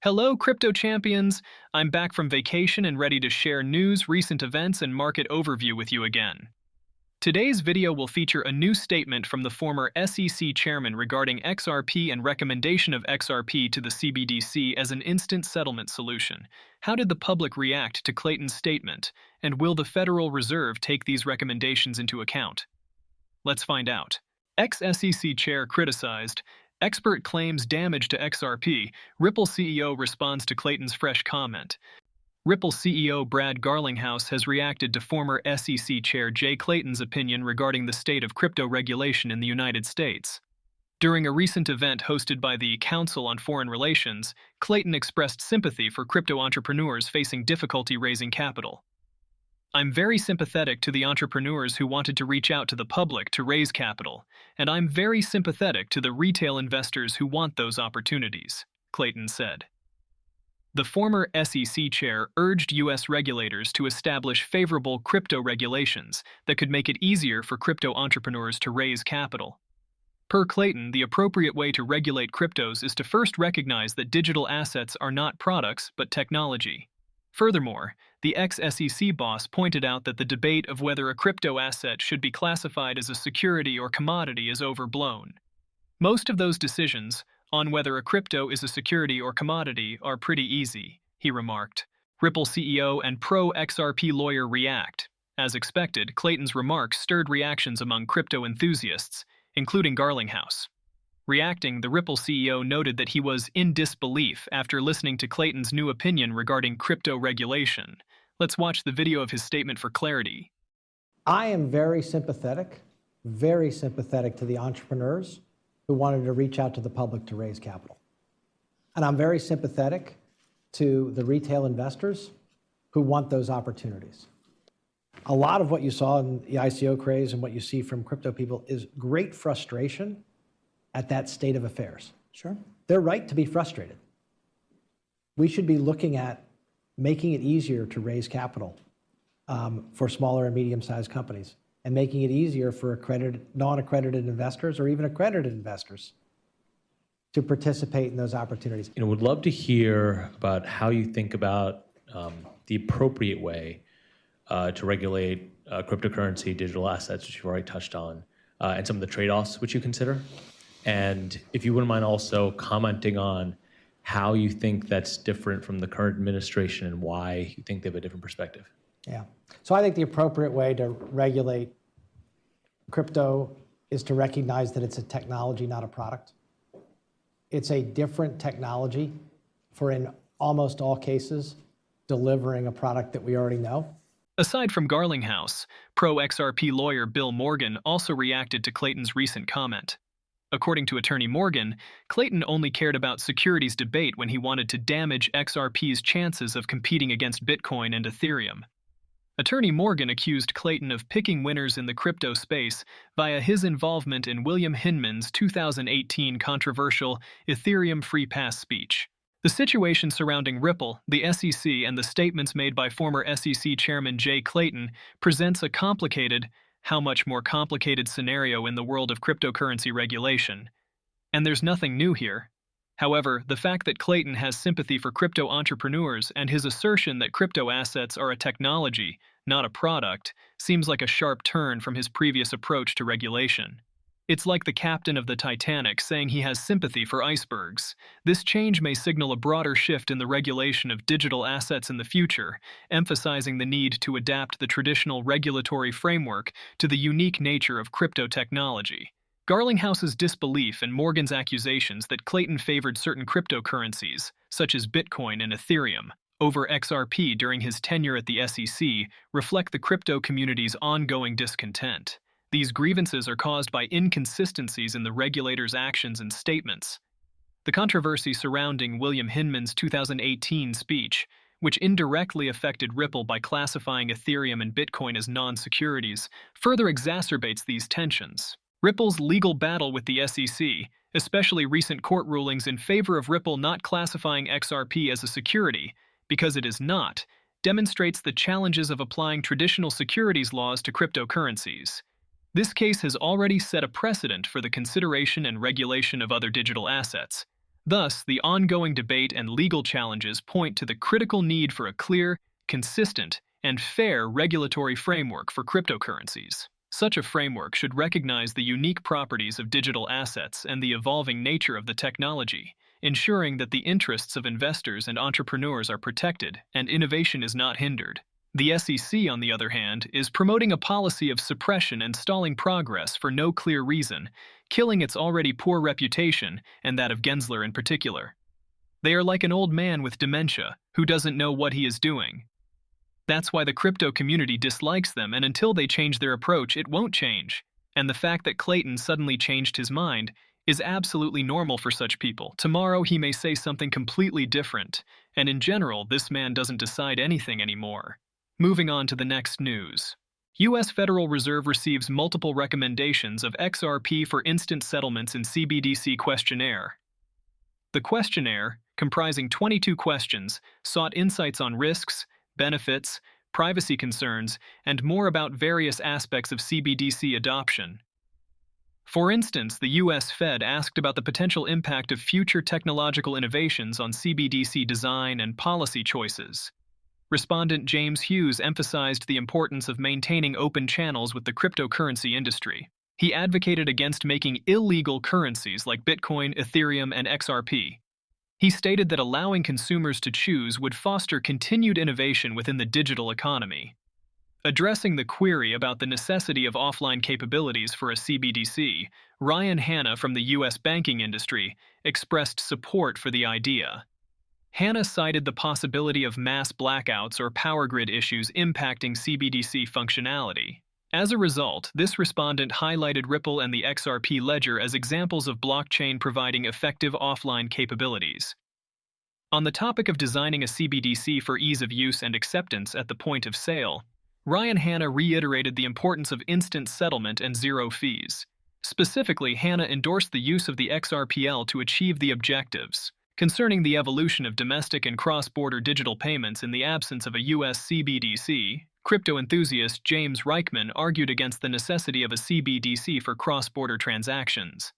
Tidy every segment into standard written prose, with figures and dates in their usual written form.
Hello, crypto champions! I'm back from vacation and ready to share news, recent events, and market overview with you again. Today's video will feature a new statement from the former SEC chairman regarding XRP and recommendation of XRP to the CBDC as an instant settlement solution. How did the public react to Clayton's statement, and will the Federal Reserve take these recommendations into account? Let's find out. Ex-SEC chair criticized. Expert claims damage to XRP. Ripple CEO responds to Clayton's fresh comment. Ripple CEO Brad Garlinghouse has reacted to former SEC Chair Jay Clayton's opinion regarding the state of crypto regulation in the United States. During a recent event hosted by the Council on Foreign Relations, Clayton expressed sympathy for crypto entrepreneurs facing difficulty raising capital. "I'm very sympathetic to the entrepreneurs who wanted to reach out to the public to raise capital, and I'm very sympathetic to the retail investors who want those opportunities," Clayton said. The former SEC chair urged U.S. regulators to establish favorable crypto regulations that could make it easier for crypto entrepreneurs to raise capital. Per Clayton, the appropriate way to regulate cryptos is to first recognize that digital assets are not products but technology. Furthermore, the ex-SEC boss pointed out that the debate of whether a crypto asset should be classified as a security or commodity is overblown. Most of those decisions on whether a crypto is a security or commodity are pretty easy, he remarked. Ripple CEO and pro-XRP lawyer react. As expected, Clayton's remarks stirred reactions among crypto enthusiasts, including Garlinghouse. Reacting, the Ripple CEO noted that he was in disbelief after listening to Clayton's new opinion regarding crypto regulation. Let's watch the video of his statement for clarity. I am very sympathetic to the entrepreneurs who wanted to reach out to the public to raise capital. And I'm very sympathetic to the retail investors who want those opportunities. A lot of what you saw in the ICO craze and what you see from crypto people is great frustration at that state of affairs. Sure. They're right to be frustrated. We should be looking at making it easier to raise capital for smaller and medium-sized companies, and making it easier for non-accredited investors or even accredited investors to participate in those opportunities. Would love to hear about how you think about the appropriate way to regulate cryptocurrency, digital assets, which you've already touched on, and some of the trade-offs which you consider. And if you wouldn't mind also commenting on how you think that's different from the current administration and why you think they have a different perspective. Yeah. So I think the appropriate way to regulate crypto is to recognize that it's a technology, not a product. It's a different technology for, in almost all cases, delivering a product that we already know. Aside from Garlinghouse, pro-XRP lawyer Bill Morgan also reacted to Clayton's recent comment. According to attorney Morgan, Clayton only cared about securities debate when he wanted to damage XRP's chances of competing against Bitcoin and Ethereum. Attorney Morgan accused Clayton of picking winners in the crypto space via his involvement in William Hinman's 2018 controversial Ethereum Free Pass speech. The situation surrounding Ripple, the SEC, and the statements made by former SEC Chairman Jay Clayton presents a complicated, how much more complicated scenario in the world of cryptocurrency regulation. And there's nothing new here. However, the fact that Clayton has sympathy for crypto entrepreneurs and his assertion that crypto assets are a technology, not a product, seems like a sharp turn from his previous approach to regulation. It's like the captain of the Titanic saying he has sympathy for icebergs. This change may signal a broader shift in the regulation of digital assets in the future, emphasizing the need to adapt the traditional regulatory framework to the unique nature of crypto technology. Garlinghouse's disbelief and Morgan's accusations that Clayton favored certain cryptocurrencies, such as Bitcoin and Ethereum, over XRP during his tenure at the SEC reflect the crypto community's ongoing discontent. These grievances are caused by inconsistencies in the regulator's actions and statements. The controversy surrounding William Hinman's 2018 speech, which indirectly affected Ripple by classifying Ethereum and Bitcoin as non-securities, further exacerbates these tensions. Ripple's legal battle with the SEC, especially recent court rulings in favor of Ripple not classifying XRP as a security, because it is not, demonstrates the challenges of applying traditional securities laws to cryptocurrencies. This case has already set a precedent for the consideration and regulation of other digital assets. Thus, the ongoing debate and legal challenges point to the critical need for a clear, consistent, and fair regulatory framework for cryptocurrencies. Such a framework should recognize the unique properties of digital assets and the evolving nature of the technology, ensuring that the interests of investors and entrepreneurs are protected and innovation is not hindered. The SEC, on the other hand, is promoting a policy of suppression and stalling progress for no clear reason, killing its already poor reputation and that of Gensler in particular. They are like an old man with dementia who doesn't know what he is doing. That's why the crypto community dislikes them, and until they change their approach, it won't change. And the fact that Clayton suddenly changed his mind is absolutely normal for such people. Tomorrow he may say something completely different, and in general, this man doesn't decide anything anymore. Moving on to the next news. U.S. Federal Reserve receives multiple recommendations of XRP for instant settlements in CBDC questionnaire. The questionnaire, comprising 22 questions, sought insights on risks, benefits, privacy concerns, and more about various aspects of CBDC adoption. For instance, the U.S. Fed asked about the potential impact of future technological innovations on CBDC design and policy choices. Respondent James Hughes emphasized the importance of maintaining open channels with the cryptocurrency industry. He advocated against making illegal currencies like Bitcoin, Ethereum, and XRP. He stated that allowing consumers to choose would foster continued innovation within the digital economy. Addressing the query about the necessity of offline capabilities for a CBDC, Ryan Hanna from the U.S. banking industry expressed support for the idea. Hanna cited the possibility of mass blackouts or power grid issues impacting CBDC functionality. As a result, this respondent highlighted Ripple and the XRP ledger as examples of blockchain providing effective offline capabilities. On the topic of designing a CBDC for ease of use and acceptance at the point of sale, Ryan Hanna reiterated the importance of instant settlement and zero fees. Specifically, Hanna endorsed the use of the XRPL to achieve the objectives. Concerning the evolution of domestic and cross-border digital payments in the absence of a U.S. CBDC, crypto enthusiast James Reichman argued against the necessity of a CBDC for cross-border transactions.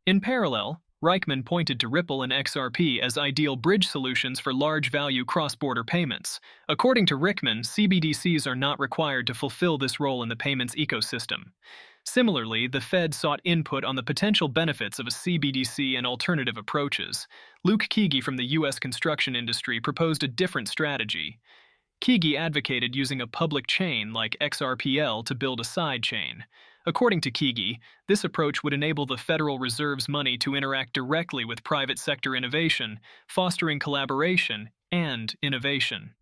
In parallel, Reichman pointed to Ripple and XRP as ideal bridge solutions for large-value cross-border payments. According to Reichman, CBDCs are not required to fulfill this role in the payments ecosystem. Similarly, the Fed sought input on the potential benefits of a CBDC and alternative approaches. Luke Keegi from the U.S. construction industry proposed a different strategy. Keegi advocated using a public chain like XRPL to build a side chain. According to Keegi, this approach would enable the Federal Reserve's money to interact directly with private sector innovation, fostering collaboration and innovation.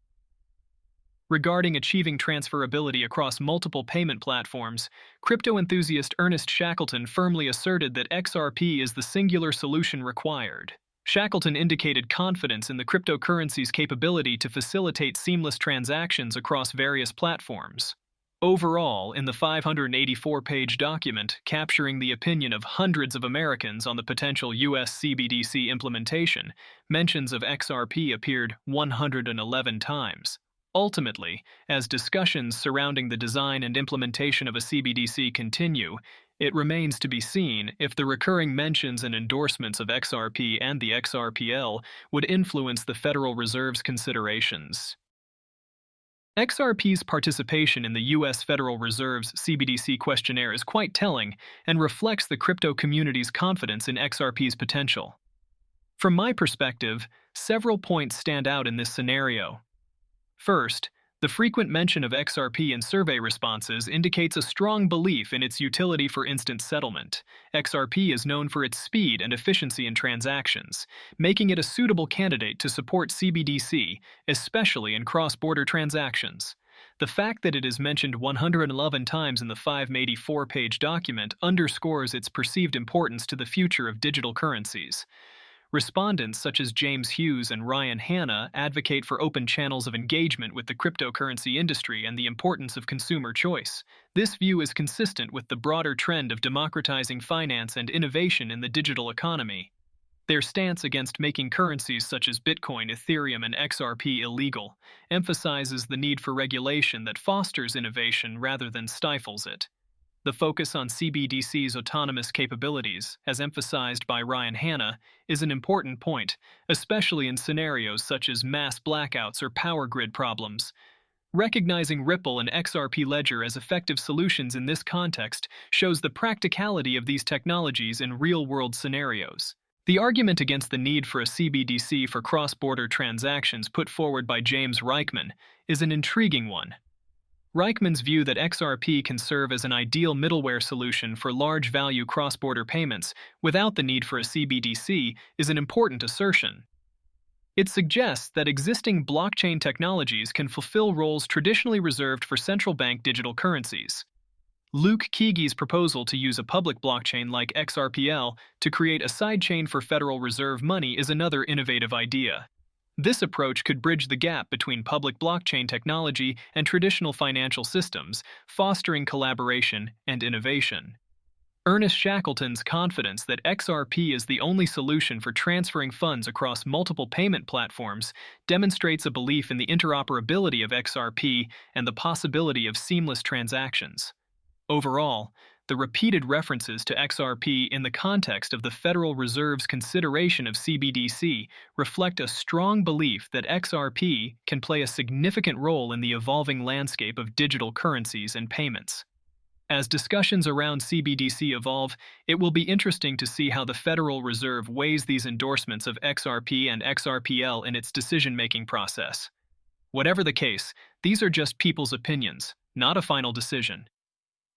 Regarding achieving transferability across multiple payment platforms, crypto enthusiast Ernest Shackleton firmly asserted that XRP is the singular solution required. Shackleton indicated confidence in the cryptocurrency's capability to facilitate seamless transactions across various platforms. Overall, in the 584-page document capturing the opinion of hundreds of Americans on the potential U.S. CBDC implementation, mentions of XRP appeared 111 times. Ultimately, as discussions surrounding the design and implementation of a CBDC continue, it remains to be seen if the recurring mentions and endorsements of XRP and the XRPL would influence the Federal Reserve's considerations. XRP's participation in the U.S. Federal Reserve's CBDC questionnaire is quite telling and reflects the crypto community's confidence in XRP's potential. From my perspective, several points stand out in this scenario. First, the frequent mention of XRP in survey responses indicates a strong belief in its utility for instant settlement. XRP is known for its speed and efficiency in transactions, making it a suitable candidate to support CBDC, especially in cross-border transactions. The fact that it is mentioned 111 times in the 584-page document underscores its perceived importance to the future of digital currencies. Respondents such as James Hughes and Ryan Hanna advocate for open channels of engagement with the cryptocurrency industry and the importance of consumer choice. This view is consistent with the broader trend of democratizing finance and innovation in the digital economy. Their stance against making currencies such as Bitcoin, Ethereum, and XRP illegal emphasizes the need for regulation that fosters innovation rather than stifles it. The focus on CBDC's autonomous capabilities, as emphasized by Ryan Hanna, is an important point, especially in scenarios such as mass blackouts or power grid problems. Recognizing Ripple and XRP Ledger as effective solutions in this context shows the practicality of these technologies in real-world scenarios. The argument against the need for a CBDC for cross-border transactions put forward by James Reichman is an intriguing one. Reichman's view that XRP can serve as an ideal middleware solution for large-value cross-border payments without the need for a CBDC is an important assertion. It suggests that existing blockchain technologies can fulfill roles traditionally reserved for central bank digital currencies. Luke Keegey's proposal to use a public blockchain like XRPL to create a sidechain for Federal Reserve money is another innovative idea. This approach could bridge the gap between public blockchain technology and traditional financial systems, fostering collaboration and innovation. Ernest Shackleton's confidence that XRP is the only solution for transferring funds across multiple payment platforms demonstrates a belief in the interoperability of XRP and the possibility of seamless transactions. Overall, the repeated references to XRP in the context of the Federal Reserve's consideration of CBDC reflect a strong belief that XRP can play a significant role in the evolving landscape of digital currencies and payments. As discussions around CBDC evolve, it will be interesting to see how the Federal Reserve weighs these endorsements of XRP and XRPL in its decision-making process. Whatever the case, these are just people's opinions, not a final decision.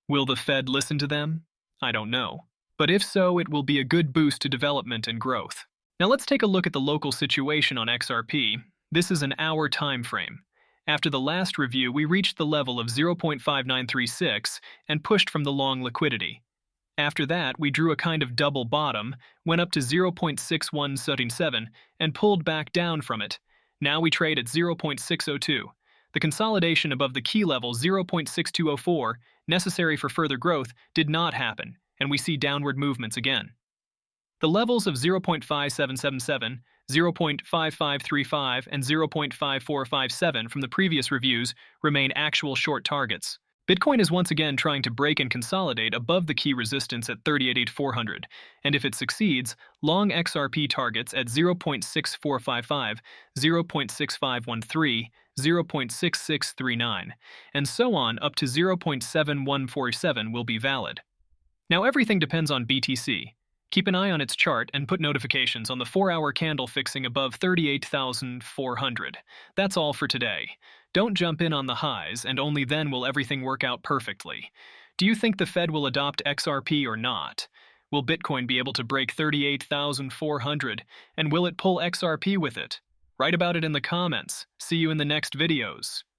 Will the Fed listen to them? I don't know. But if so, it will be a good boost to development and growth. Now let's take a look at the local situation on XRP. This is an hour time frame. After the last review, we reached the level of 0.5936 and pushed from the long liquidity. After that, we drew a kind of double bottom, went up to 0.6177, and pulled back down from it. Now we trade at 0.602. The consolidation above the key level 0.6204, necessary for further growth, did not happen, and we see downward movements again. The levels of 0.5777, 0.5535, and 0.5457 from the previous reviews remain actual short targets. Bitcoin is once again trying to break and consolidate above the key resistance at 38,400, and if it succeeds, long XRP targets at 0.6455, 0.6513, 0.6639, and so on up to 0.7147 will be valid. Now everything depends on BTC. Keep an eye on its chart and put notifications on the 4-hour candle fixing above 38,400. That's all for today. Don't jump in on the highs, and only then will everything work out perfectly. Do you think the Fed will adopt XRP or not? Will Bitcoin be able to break 38,400, and will it pull XRP with it? Write about it in the comments. See you in the next videos.